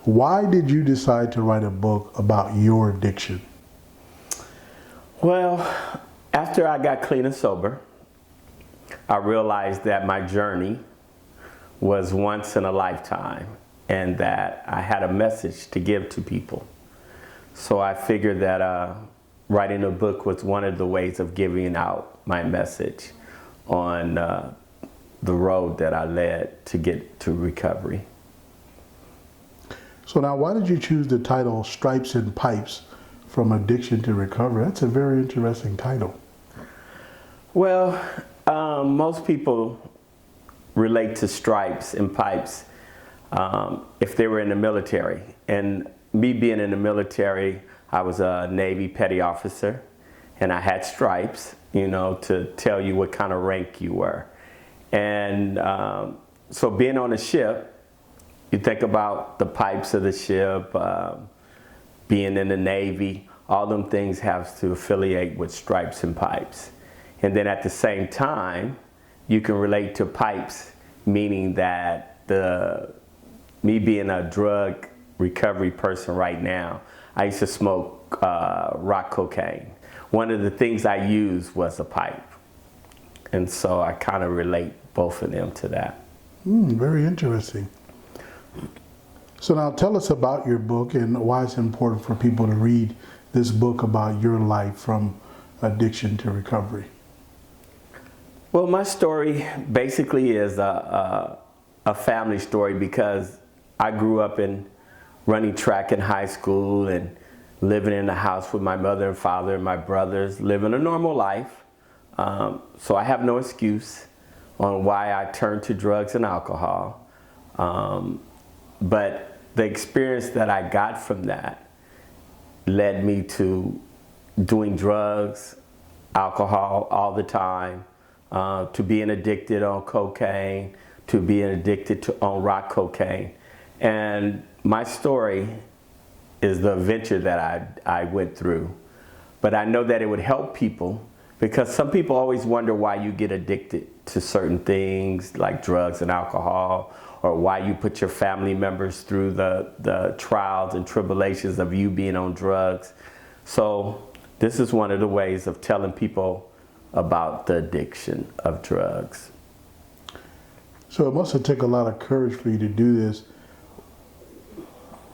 Why did you decide to write a book about your addiction? Well, after I got clean and sober, I realized that my journey was once in a lifetime and that I had a message to give to people. So I figured that writing a book was one of the ways of giving out my message on the road that I led to get to recovery. So now, why did you choose the title Stripes and Pipes from Addiction to Recovery? That's a very interesting title. Well, most people relate to stripes and pipes if they were in the military. And me being in the military, I was a Navy petty officer, and I had stripes, you know, to tell you what kind of rank you were. And so being on a ship, you think about the pipes of the ship, being in the Navy, all them things have to affiliate with stripes and pipes. And then at the same time, you can relate to pipes, meaning that me being a drug recovery person right now, I used to smoke rock cocaine. One of the things I used was a pipe. And so I kind of relate both of them to that. Very interesting. So now tell us about your book and why it's important for people to read this book about your life from addiction to recovery. Well, my story basically is a family story because I grew up in running track in high school and living in a house with my mother and father and my brothers, living a normal life. So I have no excuse on why I turned to drugs and alcohol. But the experience that I got from that led me to doing drugs, alcohol all the time, to being addicted on cocaine, to being addicted on rock cocaine. And my story is the adventure that I went through. But I know that it would help people because some people always wonder why you get addicted to certain things like drugs and alcohol, or why you put your family members through the trials and tribulations of you being on drugs. So this is one of the ways of telling people about the addiction of drugs. So it must have taken a lot of courage for you to do this.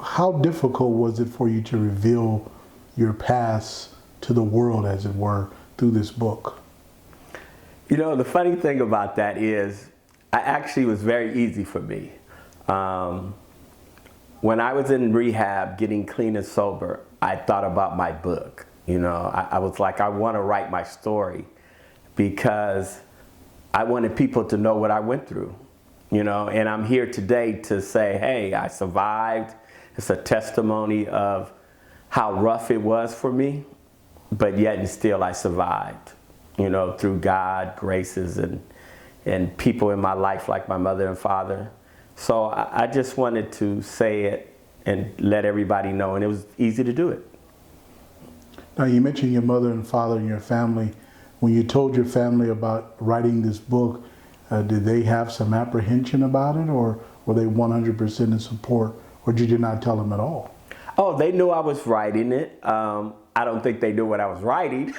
How difficult was it for you to reveal your past to the world, as it were, through this book? You know, the funny thing about that is, it was very easy for me. When I was in rehab, getting clean and sober, I thought about my book. You know, I was like, I want to write my story because I wanted people to know what I went through. You know, and I'm here today to say, hey, I survived. It's a testimony of how rough it was for me, but yet and still I survived, you know, through God, graces, and people in my life like my mother and father. So I just wanted to say it and let everybody know, and it was easy to do it. Now, you mentioned your mother and father and your family. When you told your family about writing this book, did they have some apprehension about it, or were they 100% in support, or did you not tell them at all? Oh, they knew I was writing it. I don't think they knew what I was writing,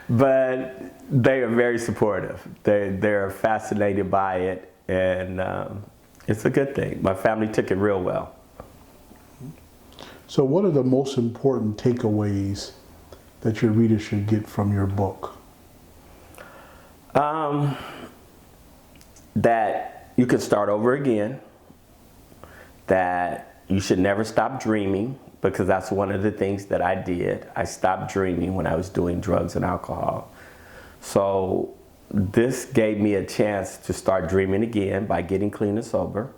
but they are very supportive. They're fascinated by it, and it's a good thing. My family took it real well. So what are the most important takeaways that your readers should get from your book? That you can start over again, that you should never stop dreaming, because that's one of the things that I did. I stopped dreaming when I was doing drugs and alcohol. So this gave me a chance to start dreaming again by getting clean and sober.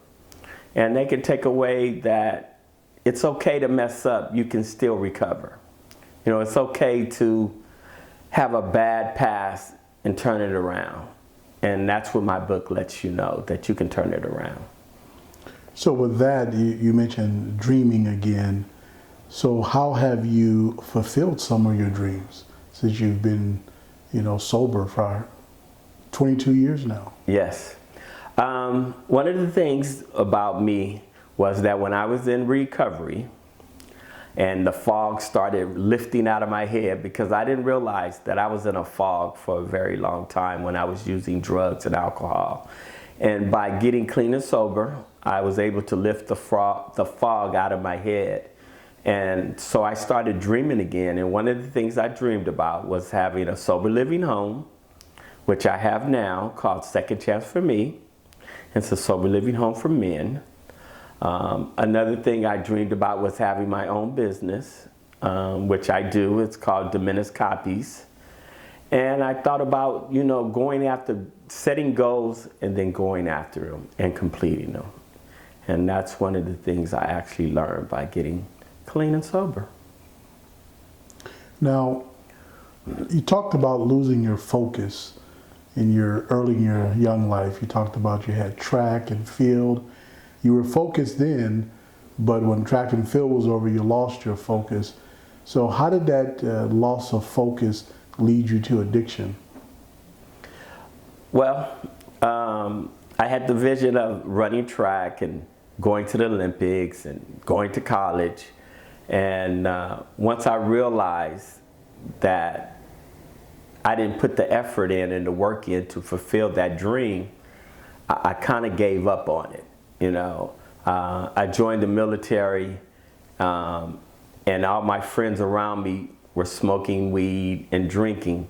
And they can take away that it's okay to mess up. You can still recover. You know, it's okay to have a bad past and turn it around. And that's what my book lets you know, that you can turn it around. So with that, you mentioned dreaming again. So how have you fulfilled some of your dreams since you've been, sober for 22 years now? Yes. One of the things about me was that when I was in recovery and the fog started lifting out of my head, because I didn't realize that I was in a fog for a very long time when I was using drugs and alcohol. And by getting clean and sober, I was able to lift the fog out of my head. And so I started dreaming again. And one of the things I dreamed about was having a sober living home, which I have now, called Second Chance for Me. It's a sober living home for men. Another thing I dreamed about was having my own business, which I do. It's called Diminished Copies. And I thought about, going after, setting goals and then going after them and completing them. And that's one of the things I actually learned by getting clean and sober. Now, you talked about losing your focus in your young life. You talked about you had track and field. You were focused then, but when track and field was over, you lost your focus. So how did that loss of focus lead you to addiction? Well, I had the vision of running track and going to the Olympics and going to college. And once I realized that I didn't put the effort in and the work in to fulfill that dream, I kind of gave up on it. I joined the military, and all my friends around me were smoking weed and drinking.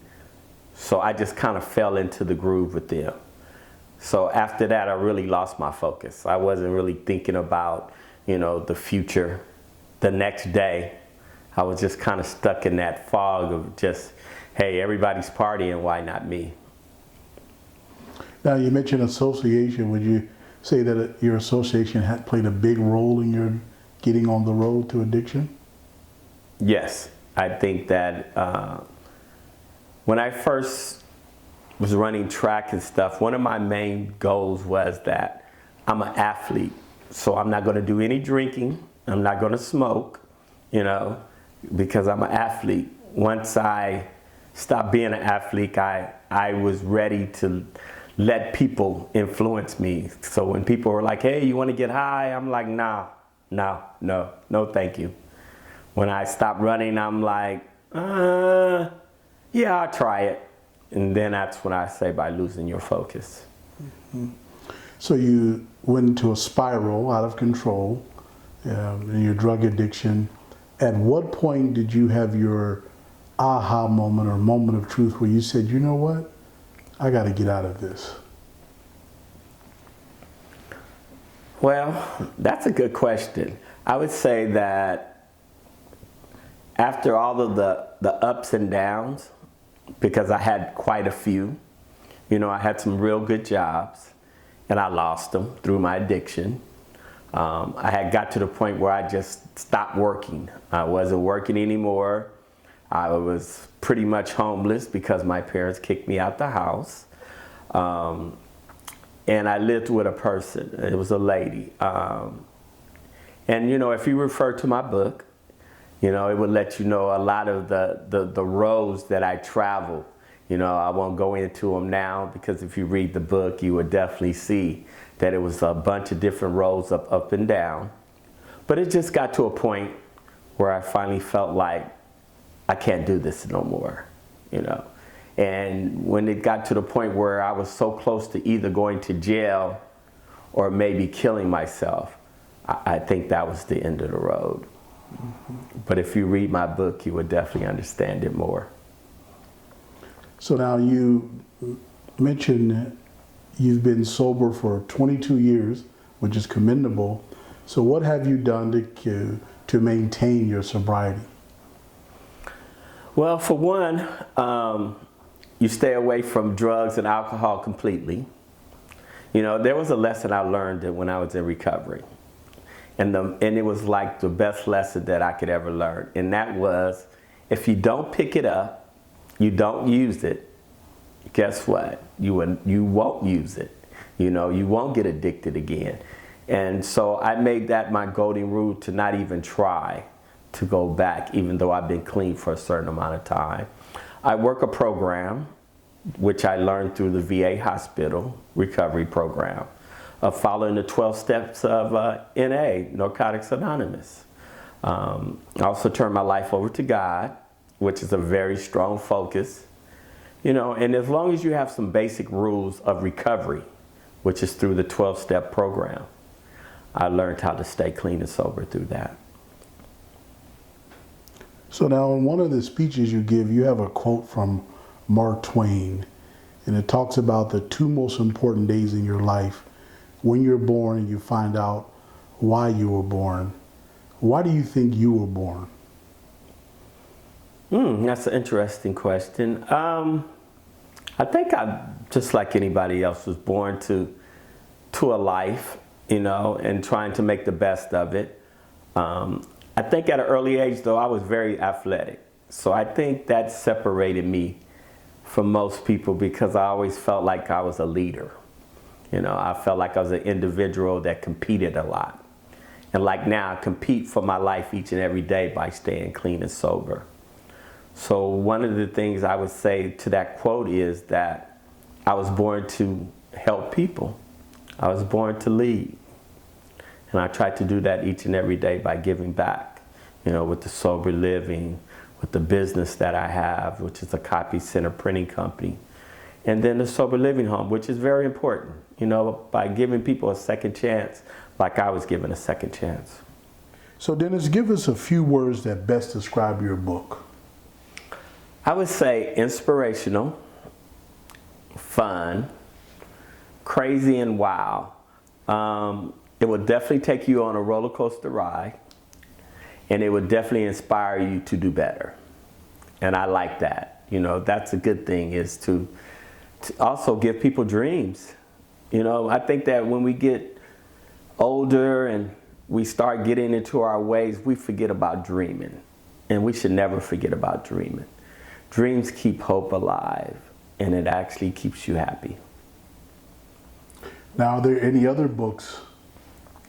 So I just kind of fell into the groove with them. So after that, I really lost my focus. I wasn't really thinking about, the future, the next day. I was just kind of stuck in that fog of just, hey, everybody's partying, why not me? Now, you mentioned association. Would you say that your association had played a big role in your getting on the road to addiction? Yes. I think that when I first was running track and stuff, one of my main goals was that I'm an athlete. So I'm not going to do any drinking. I'm not going to smoke, because I'm an athlete. Once I stopped being an athlete, I was ready to let people influence me. So when people were like, hey, you want to get high? I'm like, no, thank you. When I stopped running, I'm like, yeah, I'll try it. And then that's when I say by losing your focus. Mm-hmm. So you went into a spiral out of control in your drug addiction. At what point did you have your aha moment or moment of truth where you said, you know what, I got to get out of this? Well, that's a good question. I would say that after all of the ups and downs, because I had quite a few, I had some real good jobs and I lost them through my addiction. I had got to the point where I just stopped working. I wasn't working anymore. I was pretty much homeless because my parents kicked me out the house. And I lived with a person. It was a lady. And if you refer to my book, it would let you know a lot of the roads that I traveled. I won't go into them now because if you read the book, you would definitely see that it was a bunch of different roads up and down. But it just got to a point where I finally felt like I can't do this no more, And when it got to the point where I was so close to either going to jail or maybe killing myself, I think that was the end of the road. Mm-hmm. But if you read my book, you would definitely understand it more. So now you mentioned you've been sober for 22 years, which is commendable. So what have you done to maintain your sobriety? Well, for one, you stay away from drugs and alcohol completely. There was a lesson I learned when I was in recovery. And it was like the best lesson that I could ever learn. And that was, if you don't pick it up, you don't use it, guess what? You won't use it. You know, you won't get addicted again. And so I made that my golden rule to not even try to go back, even though I've been clean for a certain amount of time. I work a program, which I learned through the VA hospital recovery program, of following the 12 steps of NA, Narcotics Anonymous. I also turned my life over to God, which is a very strong focus. You know, and as long as you have some basic rules of recovery, which is through the 12-step program, I learned how to stay clean and sober through that. So now in one of the speeches you give, you have a quote from Mark Twain, and it talks about the two most important days in your life: when you're born and you find out why you were born. Why do you think you were born? That's an interesting question. I think I, just like anybody else, was born to a life, you know, and trying to make the best of it. I think at an early age, though, I was very athletic. So I think that separated me from most people, because I always felt like I was a leader. You know, I felt like I was an individual that competed a lot. And like now, I compete for my life each and every day by staying clean and sober. So one of the things I would say to that quote is that I was born to help people. I was born to lead. And I try to do that each and every day by giving back, you know, with the sober living, with the business that I have, which is a copy center printing company. And then the sober living home, which is very important, you know, by giving people a second chance, like I was given a second chance. So Dennis, give us a few words that best describe your book. I would say inspirational, fun, crazy, and wow. It will definitely take you on a roller coaster ride, and it would definitely inspire you to do better. And I like that. You know, that's a good thing, is to also give people dreams. You know, I think that when we get older and we start getting into our ways, we forget about dreaming. And we should never forget about dreaming. Dreams keep hope alive, and it actually keeps you happy. Now, are there any other books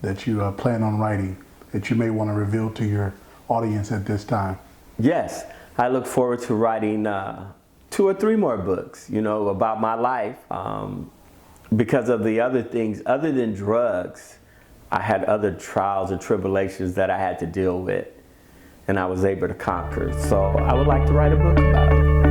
that you plan on writing that you may want to reveal to your audience at this time? Yes, I look forward to writing 2 or 3 more books, you know, about my life. Because of the other things, other than drugs, I had other trials and tribulations that I had to deal with, and I was able to conquer. So I would like to write a book about it.